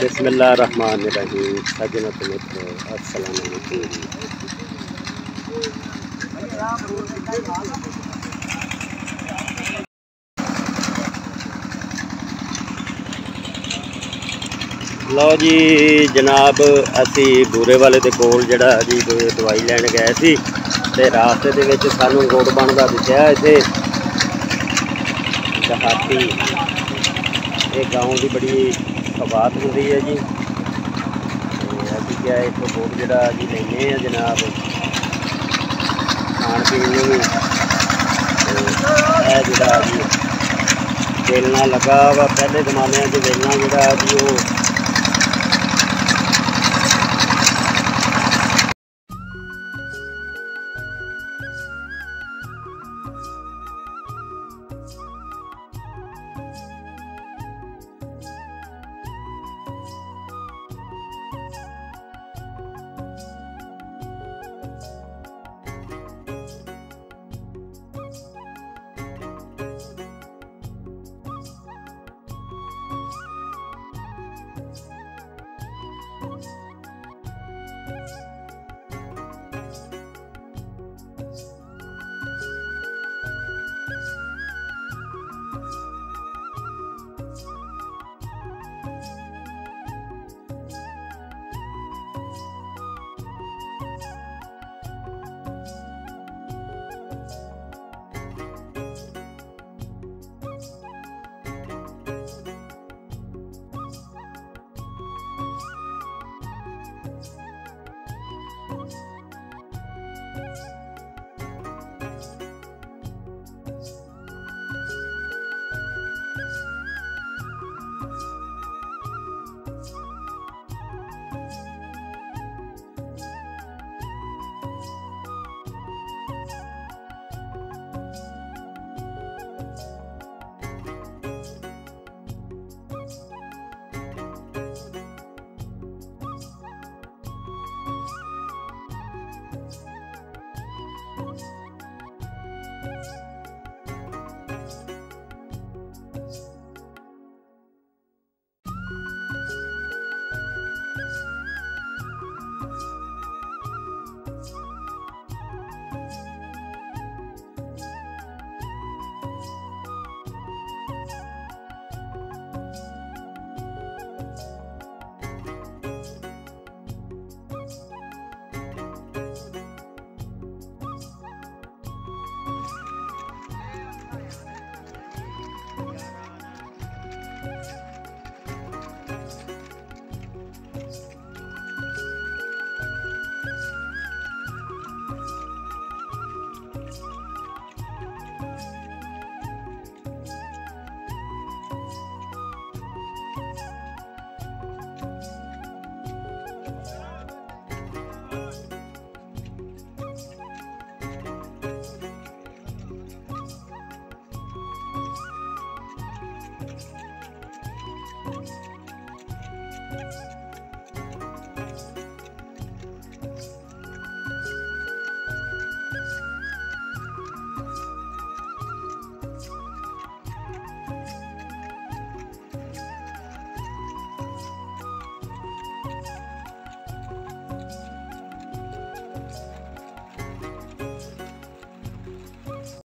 बिस्मिल्लाहिर्रहमानिर्रहीम। सज्जनों तो मित्रों अस्सलाम वालेकुम। लो जी जनाब, असी बूरे वाले दे कोल जड़ा जी कोई दवाई लैन गए सी ते रास्ते दे विच सानू रोड बनदा दिखिया। इत्थे देहाती ये गाँव की बड़ी खबात होंदी है जी। अभी क्या एक रोड जड़ा जी लेने जनाब खान पीन भी जड़ा जी बेलना लगा वा। पहले जमाने वेलना जड़ा जी वो